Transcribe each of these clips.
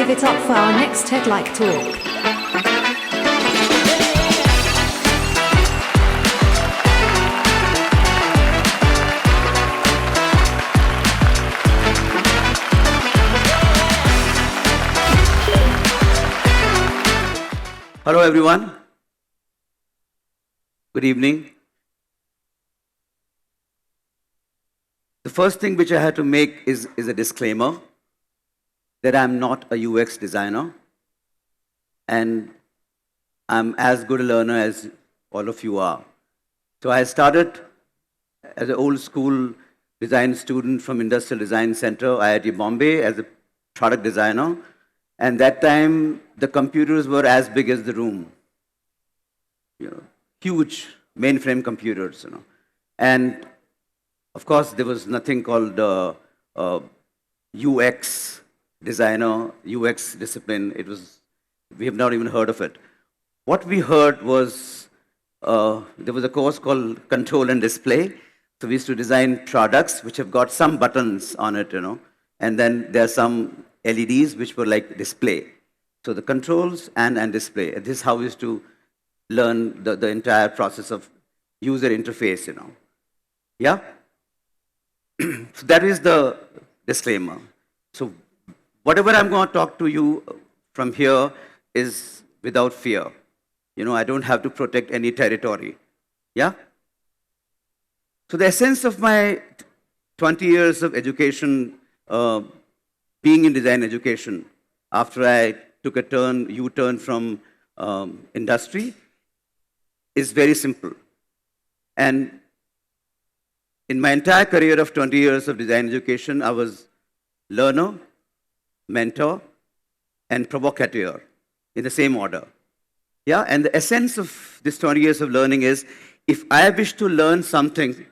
rev it up for our next TED-like talk. Hello everyone. Good evening. The first thing which I had to make is a disclaimer that I'm not a UX designer and I'm as good a learner as all of you are. So I started as an old school design student from Industrial Design Center, IIT Bombay, as a product designer. And that time, the computers were as big as the room. Huge mainframe computers, And of course, there was nothing called UX designer, UX discipline. We have not even heard of it. What we heard was, there was a course called Control and Display. So we used to design products which have got some buttons on it, And then there are some LEDs which were like display. So the controls and display. And this is how we used to learn the entire process of user interface, Yeah? So that is the disclaimer. So whatever I'm going to talk to you from here is without fear. I don't have to protect any territory. Yeah? So the essence of my 20 years of education, being in design education, after I took a U-turn from industry, is very simple. And in my entire career of 20 years of design education, I was learner, mentor, and provocateur in the same order. Yeah, and the essence of this 20 years of learning is, if I wish to learn something,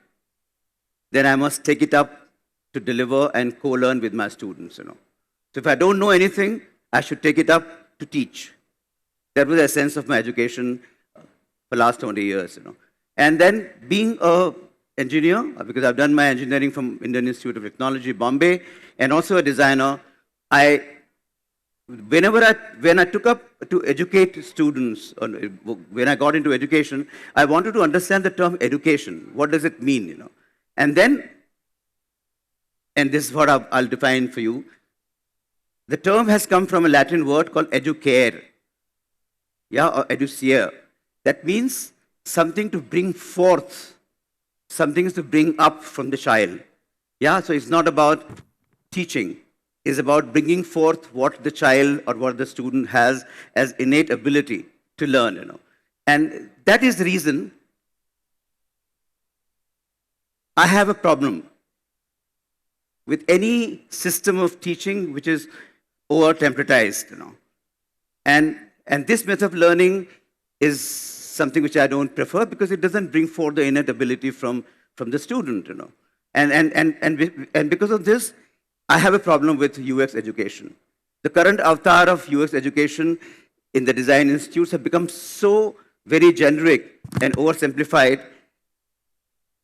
then I must take it up to deliver and co-learn with my students, So if I don't know anything, I should take it up to teach. That was the essence of my education for the last 20 years, And then being an engineer, because I've done my engineering from Indian Institute of Technology, Bombay, and also a designer, when I took up to educate students, when I got into education, I wanted to understand the term education. What does it mean, And this is what I'll define for you. The term has come from a Latin word called educare, or educere. That means something to bring forth, something is to bring up from the child. So it's not about teaching. It's about bringing forth what the child or what the student has as innate ability to learn, And that is the reason I have a problem with any system of teaching which is over-templatized, And this method of learning is something which I don't prefer because it doesn't bring forth the innate ability from the student, And because of this, I have a problem with UX education. The current avatar of UX education in the design institutes have become so very generic and oversimplified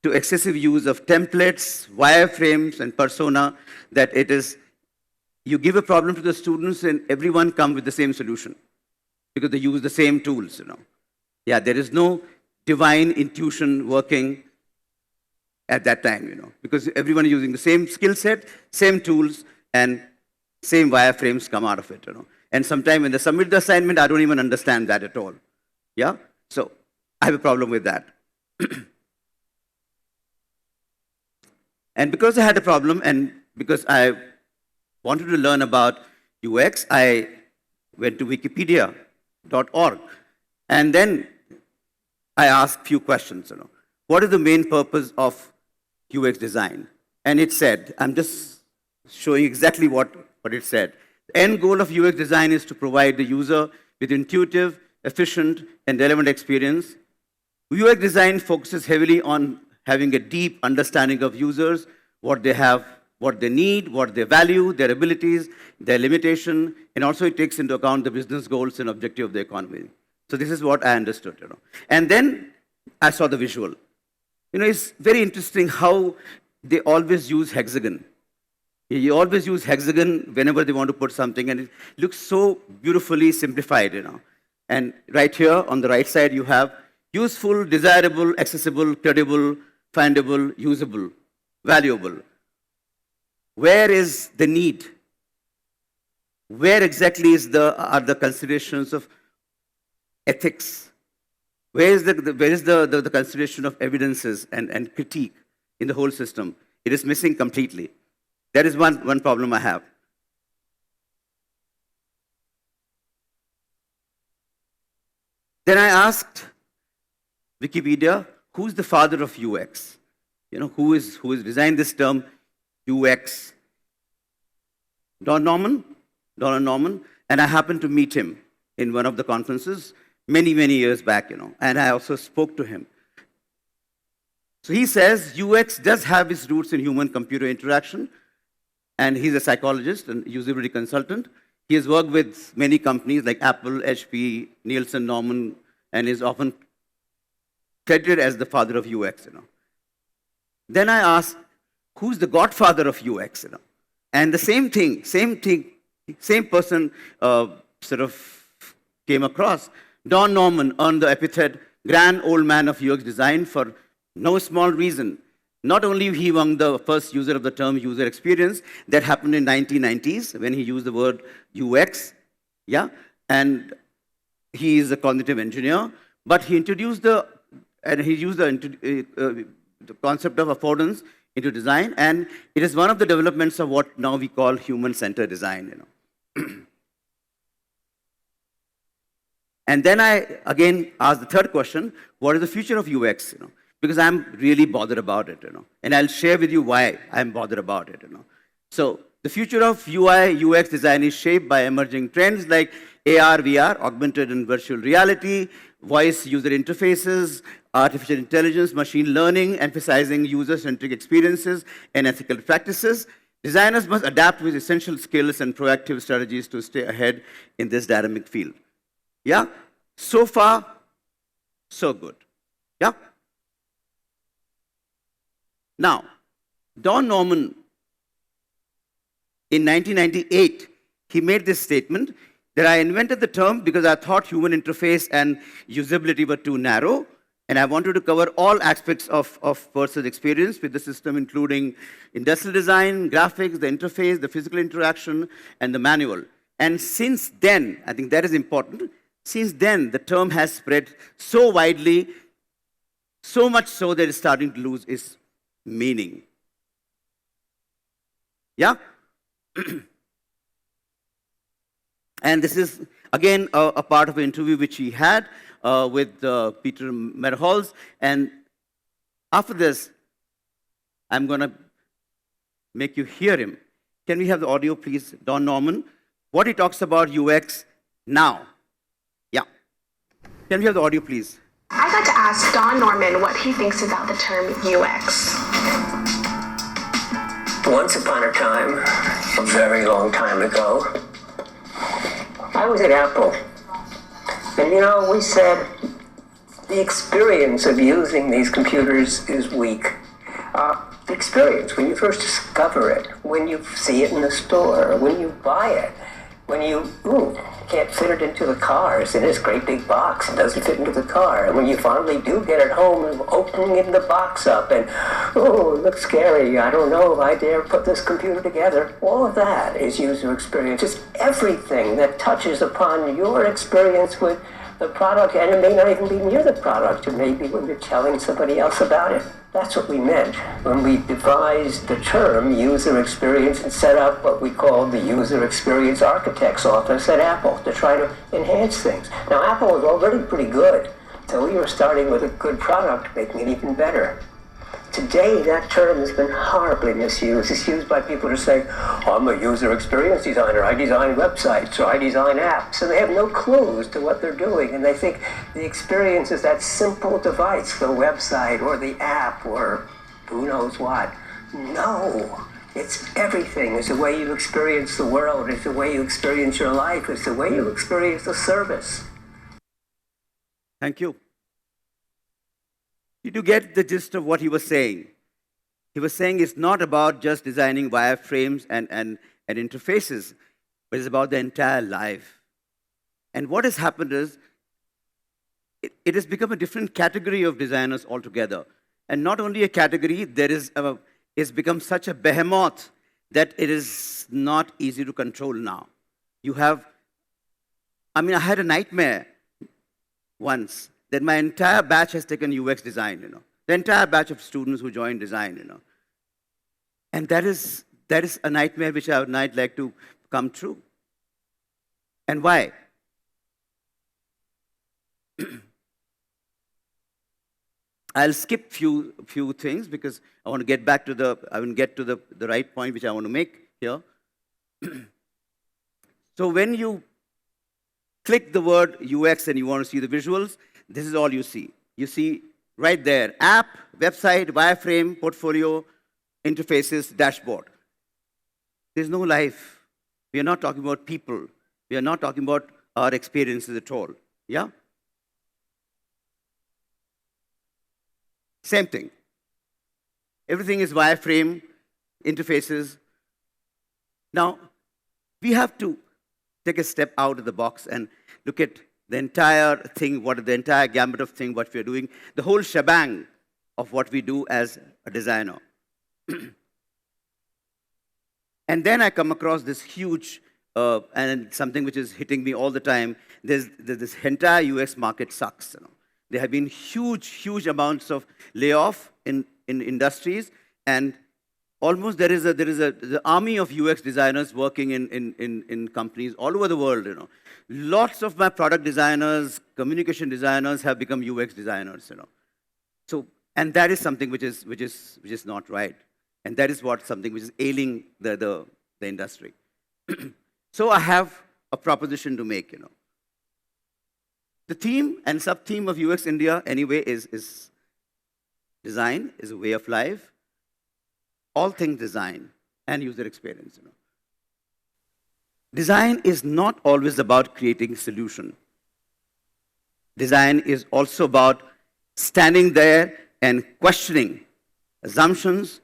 to excessive use of templates, wireframes, and persona, that it is, you give a problem to the students and everyone comes with the same solution because they use the same tools, There is no divine intuition working at that time, because everyone is using the same skill set, same tools, and same wireframes come out of it, And sometimes when they submit the assignment, I don't even understand that at all. So I have a problem with that. And because I had a problem and because I wanted to learn about UX, I went to wikipedia.org. And then I asked a few questions, What is the main purpose of UX design? And it said, I'm just showing exactly what it said. The end goal of UX design is to provide the user with intuitive, efficient, and relevant experience. UX design focuses heavily on having a deep understanding of users, what they have, what they need, what they value, their abilities, their limitation, and also it takes into account the business goals and objective of the economy. So this is what I understood, And then I saw the visual. It's very interesting how they always use hexagon. You always use hexagon whenever they want to put something, and it looks so beautifully simplified, you know. And right here on the right side, you have useful, desirable, accessible, credible, findable, usable, valuable. Where is the need? Where exactly are the considerations of ethics? Where is the consideration of evidences and critique in the whole system? It is missing completely. That is one problem I have. Then I asked Wikipedia, who's the father of UX? You know, who has designed this term UX? Donald Norman, and I happened to meet him in one of the conferences many, many years back, you know, and I also spoke to him. So he says UX does have its roots in human-computer interaction, and he's a psychologist and usability consultant. He has worked with many companies like Apple, HP, Nielsen Norman, and is often credited as the father of UX, you know. Then I asked, who's the godfather of UX, you know? And the same person sort of came across. Don Norman earned the epithet grand old man of UX design for no small reason. Not only he among the first user of the term user experience, that happened in 1990s when he used the word UX, yeah, and he is a cognitive engineer, but he introduced the concept of affordance into design, and it is one of the developments of what now we call human-centered design, you know. And then I again asked the third question: what is the future of UX? You know, because I'm really bothered about it, you know, and I'll share with you why I'm bothered about it, you know. So the future of UI UX design is shaped by emerging trends like AR, VR, augmented and virtual reality, voice user interfaces, artificial intelligence, machine learning, emphasizing user-centric experiences and ethical practices. Designers must adapt with essential skills and proactive strategies to stay ahead in this dynamic field. Yeah? So far, so good. Yeah? Now, Don Norman, in 1998, he made this statement that I invented the term because I thought human interface and usability were too narrow, and I wanted to cover all aspects of person's experience with the system, including industrial design, graphics, the interface, the physical interaction, and the manual. And since then, I think that is important, since then, the term has spread so widely, so much so that it's starting to lose its meaning. Yeah? And this is, again, a part of an interview which he had with Peter Merholz. And after this, I'm going to make you hear him. Can we have the audio, please, Don Norman? What he talks about UX now. Yeah. Can we have the audio, please? I'd like to ask Don Norman what he thinks about the term UX. Once upon a time, a very long time ago, I was at Apple. And you know, we said the experience of using these computers is weak. The experience, when you first discover it, when you see it in the store, when you buy it, when you can't fit it into the car, it's in this great big box, it doesn't fit into the car. And when you finally do get it home, and opening the box up and, it looks scary, I don't know if I dare put this computer together. All of that is user experience. It's everything that touches upon your experience with the product, and it may not even be near the product, it may be when you're telling somebody else about it. That's what we meant when we devised the term user experience and set up what we called the User Experience Architect's Office at Apple to try to enhance things. Now, Apple was already pretty good, so we were starting with a good product, making it even better. Today, that term has been horribly misused. It's used by people to say, I'm a user experience designer, I design websites, or I design apps, and they have no clue as to what they're doing, and they think the experience is that simple device, the website, or the app, or who knows what. No, it's everything. It's the way you experience the world, it's the way you experience your life, it's the way you experience the service. Thank you. Did you get the gist of what he was saying? He was saying it's not about just designing wireframes and interfaces, but it's about the entire life. And what has happened is it has become a different category of designers altogether. And not only a category, it's become such a behemoth that it is not easy to control now. I had a nightmare once that my entire batch has taken UX design, the entire batch of students who joined design, And that is a nightmare which I would not like to come true. And why? I'll skip few things because I want to get back to the right point which I want to make here. So when you click the word UX and you want to see the visuals, this is all you see. You see right there, app, website, wireframe, portfolio, interfaces, dashboard. There's no life. We are not talking about people. We are not talking about our experiences at all. Yeah? Same thing. Everything is wireframe, interfaces. Now, we have to take a step out of the box and look at the entire thing, the entire gamut of thing, what we're doing, the whole shebang of what we do as a designer. And then I come across this huge, and something which is hitting me all the time, there's this entire US market sucks. There have been huge amounts of layoff in industries, and almost there is the army of UX designers working in companies all over the world. Lots of my product designers, communication designers have become UX designers. So, and that is something which is not right, and that is something which is ailing the industry. So I have a proposition to make. The theme and sub-theme of UX India, anyway, is design is a way of life. All things design and user experience. Design is not always about creating solution. Design is also about standing there and questioning assumptions,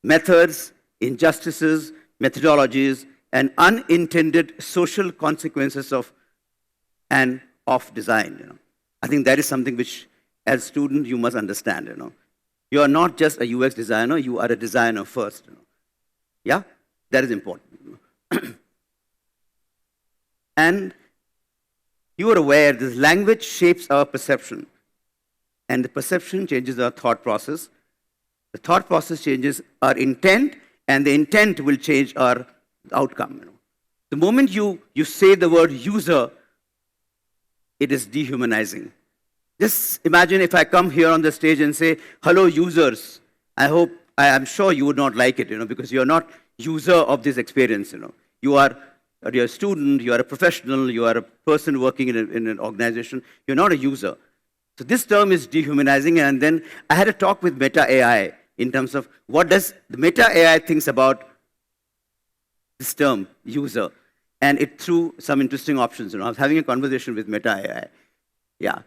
methods, injustices, methodologies, and unintended social consequences of design. I think that is something which, as a student, you must understand. You are not just a UX designer, you are a designer first. Yeah? That is important. And you are aware this language shapes our perception. And the perception changes our thought process. The thought process changes our intent, and the intent will change our outcome. The moment you say the word user, it is dehumanizing. Just imagine if I come here on the stage and say, hello, users. I'm sure you would not like it, because you're not user of this experience. You're a student, you are a professional, you are a person working in an organization. You're not a user. So this term is dehumanizing, and then I had a talk with Meta AI in terms of what does the Meta AI thinks about this term, user. And it threw some interesting options. I was having a conversation with Meta AI. Yeah.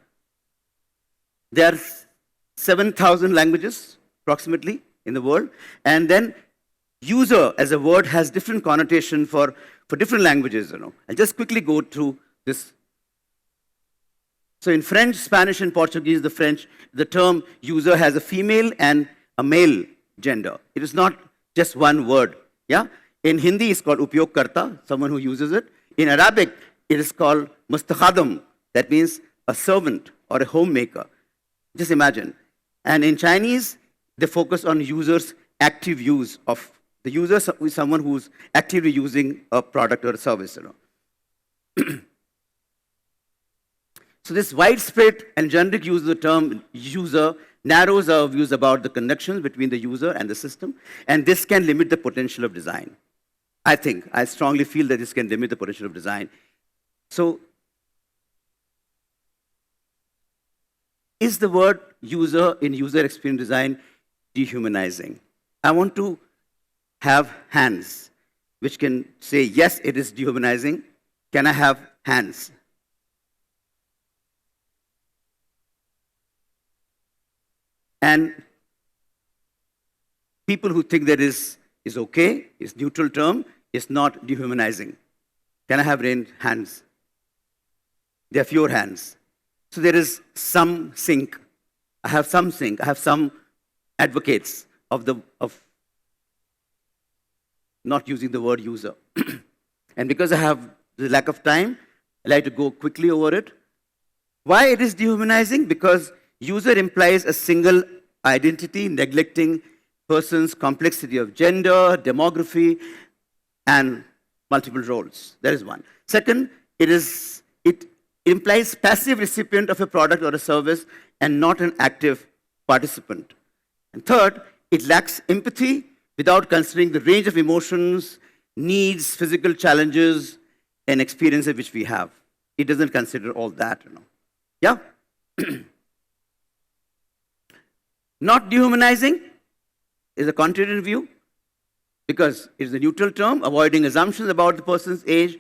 There are 7,000 languages, approximately, in the world. And then user as a word has different connotation for different languages. I'll just quickly go through this. So in French, Spanish, and Portuguese, the term user has a female and a male gender. It is not just one word. Yeah? In Hindi, it's called upyogkarta, someone who uses it. In Arabic, it is called mustakhadam. That means a servant or a homemaker. Just imagine. And in Chinese, they focus on users' active use of the user is someone who's actively using a product or a service. So this widespread and generic use of the term user narrows our views about the connections between the user and the system, and this can limit the potential of design. I strongly feel that this can limit the potential of design. So, is the word user in user experience design dehumanizing? I want to have hands which can say, yes, it is dehumanizing. Can I have hands? And people who think that is okay, is neutral term, is not dehumanizing. Can I have hands? There are fewer hands. So there is some sync. I have some sync. I have some advocates of not using the word user. And because I have the lack of time, I like to go quickly over it. Why it is dehumanizing? Because user implies a single identity, neglecting person's complexity of gender, demography, and multiple roles. That is one. Second, it implies passive recipient of a product or a service and not an active participant. And third, it lacks empathy without considering the range of emotions, needs, physical challenges, and experiences which we have. It doesn't consider all that, Yeah? Not dehumanizing is a contrarian view because it is a neutral term, avoiding assumptions about the person's age,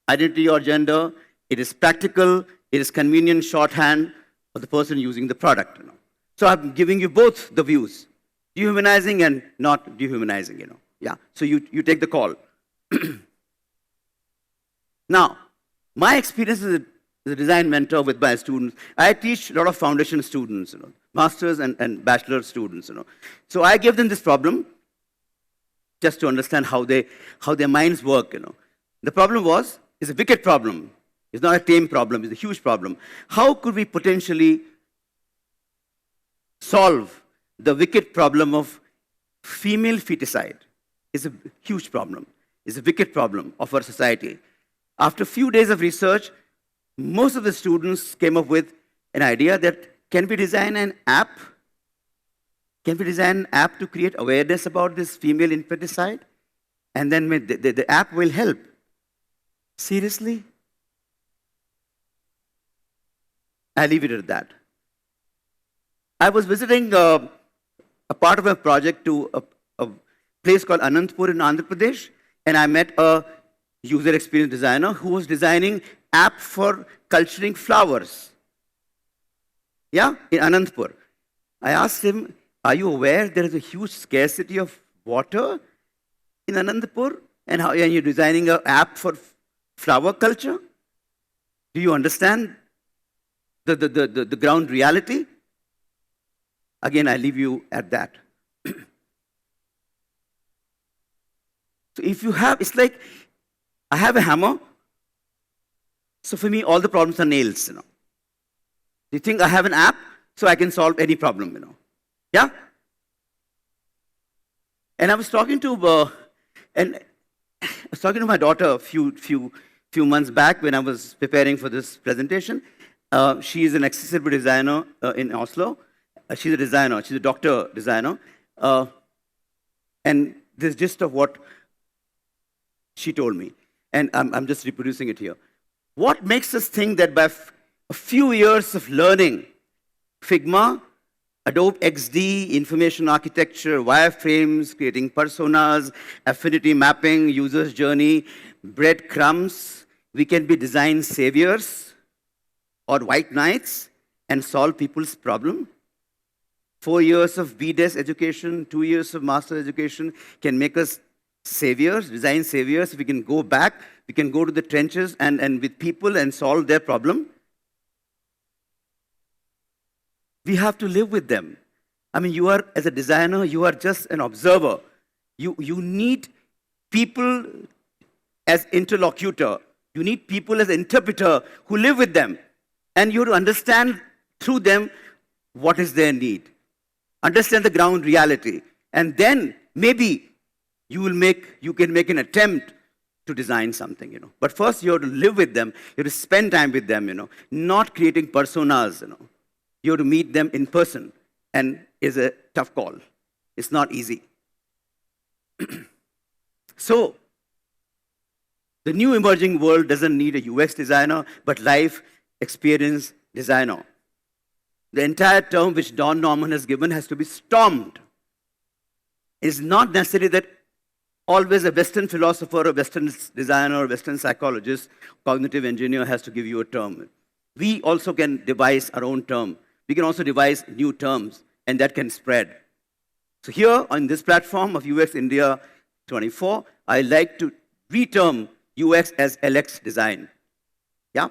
identity, or gender. It is practical, it is convenient shorthand for the person using the product. So I'm giving you both the views, dehumanizing and not dehumanizing. Yeah, so you take the call. Now, my experience as a design mentor with my students, I teach a lot of foundation students, masters and bachelor students. So I give them this problem just to understand how their minds work. The problem is a wicked problem. It's not a tame problem, it's a huge problem. How could we potentially solve the wicked problem of female feticide? It's a huge problem. It's a wicked problem of our society. After a few days of research, most of the students came up with an idea that can we design an app? Can we design an app to create awareness about this female infanticide? And then the app will help. Seriously? I leave it at that. I was visiting a part of a project to a place called Anantapur in Andhra Pradesh, and I met a user experience designer who was designing app for culturing flowers. Yeah, in Anantapur. I asked him, are you aware there is a huge scarcity of water in Anantapur? And you're designing an app for flower culture? Do you understand the ground reality? Again, I leave you at that. So if you have, it's like, I have a hammer. So for me, all the problems are nails, Do you think I have an app so I can solve any problem, Yeah? And I was talking to my daughter a few months back when I was preparing for this presentation. She is an accessible designer in Oslo. She's a designer. She's a doctor designer. And this gist of what she told me. And I'm just reproducing it here. What makes us think that by a few years of learning Figma, Adobe XD, information architecture, wireframes, creating personas, affinity mapping, user's journey, breadcrumbs, we can be design saviors or white knights and solve people's problem? 4 years of BDES education, 2 years of master education can make us saviors, design saviors. We can go back, we can go to the trenches and with people and solve their problem. We have to live with them. I mean, you are, as a designer, you are just an observer. You need people as interlocutor. You need people as interpreter who live with them. And you have to understand through them what is their need. Understand the ground reality. And then maybe you can make an attempt to design something, But first you have to live with them. You have to spend time with them, Not creating personas, You have to meet them in person. And it's a tough call. It's not easy. So, the new emerging world doesn't need a UX designer, but life experience designer. The entire term which Don Norman has given has to be stormed. It's not necessary that always a Western philosopher, a Western designer, a Western psychologist, cognitive engineer has to give you a term. We also can devise our own term. We can also devise new terms, and that can spread. So here on this platform of UX India 24, I like to reterm UX as LX design. Yeah?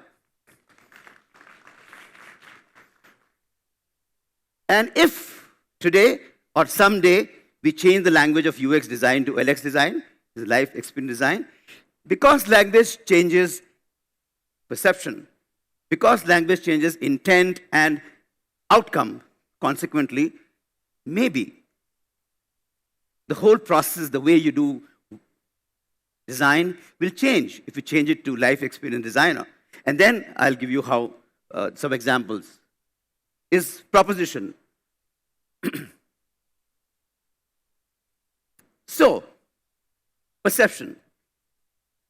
And if today or someday we change the language of UX design to LX design, life experience design, because language changes perception, because language changes intent and outcome, consequently, maybe the whole process, the way you do design will change if you change it to life experience designer. And then I'll give you how some examples. Is proposition. So, perception.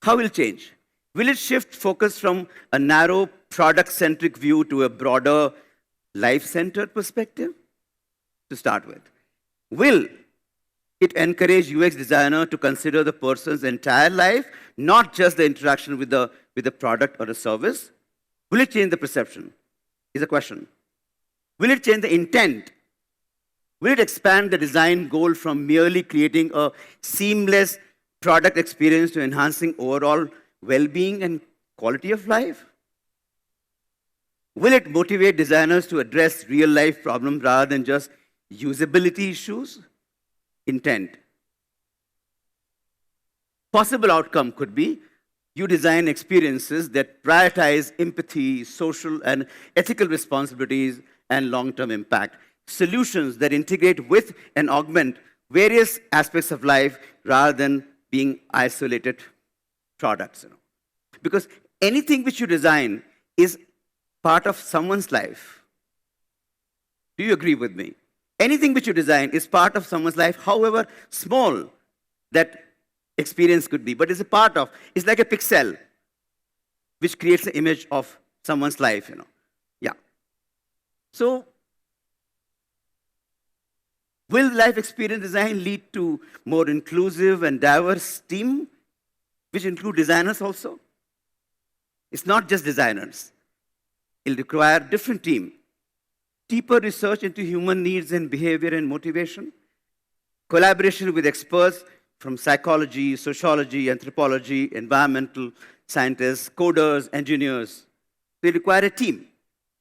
How will it change? Will it shift focus from a narrow product-centric view to a broader life-centered perspective? To start with. Will it encourage UX designer to consider the person's entire life, not just the interaction with the product or the service? Will it change the perception? Is a question. Will it change the intent? Will it expand the design goal from merely creating a seamless product experience to enhancing overall well-being and quality of life? Will it motivate designers to address real-life problems rather than just usability issues? Intent. Possible outcome could be you design experiences that prioritize empathy, social and ethical responsibilities, and long-term impact. Solutions that integrate with and augment various aspects of life rather than being isolated products. Because anything which you design is part of someone's life. Do you agree with me? Anything which you design is part of someone's life, however small that experience could be, but it's a part of, it's like a pixel which creates an image of someone's life, Yeah. So, will life experience design lead to more inclusive and diverse team, which include designers also? It's not just designers. It'll require different team. Deeper research into human needs and behavior and motivation. Collaboration with experts from psychology, sociology, anthropology, environmental scientists, coders, engineers. They require a team,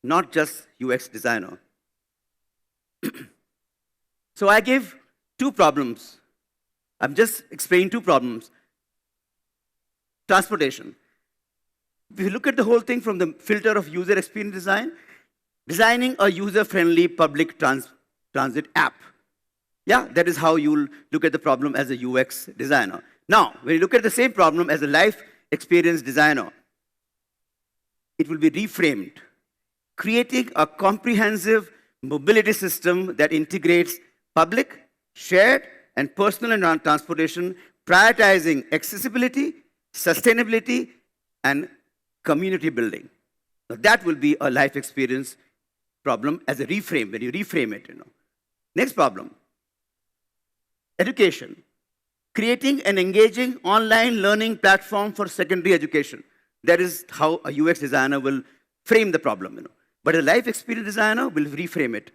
not just UX designer. So I gave two problems. I'm just explaining two problems. Transportation. If you look at the whole thing from the filter of user experience design, designing a user-friendly public transit app. Yeah, that is how you'll look at the problem as a UX designer. Now, when you look at the same problem as a life experience designer, it will be reframed, creating a comprehensive mobility system that integrates public, shared, and personal and transportation, prioritizing accessibility, sustainability, and community building. Now, that will be a life experience problem as a reframe, when you reframe it. Next problem, education. Creating an engaging online learning platform for secondary education. That is how a UX designer will frame the problem. But a life experience designer will reframe it.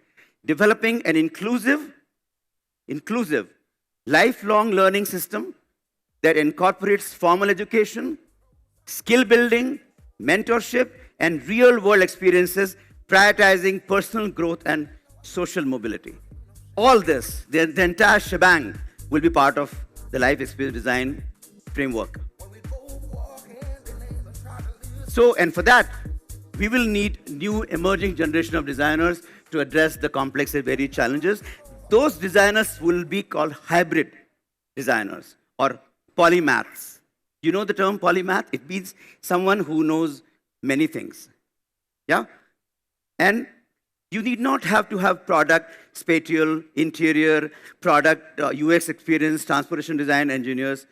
Developing an inclusive, lifelong learning system that incorporates formal education, skill building, mentorship, and real-world experiences, prioritizing personal growth and social mobility. All this, the entire shebang, will be part of the life experience design framework. So, and for that, we will need new emerging generation of designers to address the complex and varied challenges. Those designers will be called hybrid designers or polymaths. You know the term polymath? It means someone who knows many things. Yeah? And you need not have to have product, spatial, interior, product, UX experience, transportation design engineers,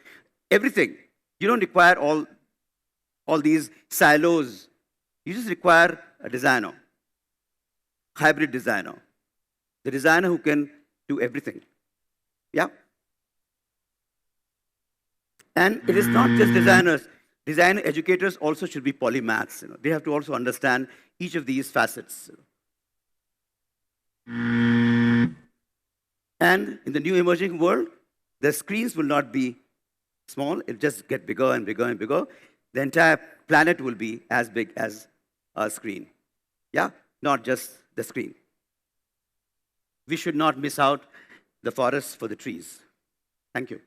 everything. You don't require all these silos. You just require a designer, hybrid designer, the designer who can do everything. Yeah? And it is not just designers. Design educators also should be polymaths. They have to also understand each of these facets. And in the new emerging world, the screens will not be small, it'll just get bigger and bigger and bigger. The entire planet will be as big as a screen. Yeah, not just the screen. We should not miss out the forests for the trees. Thank you.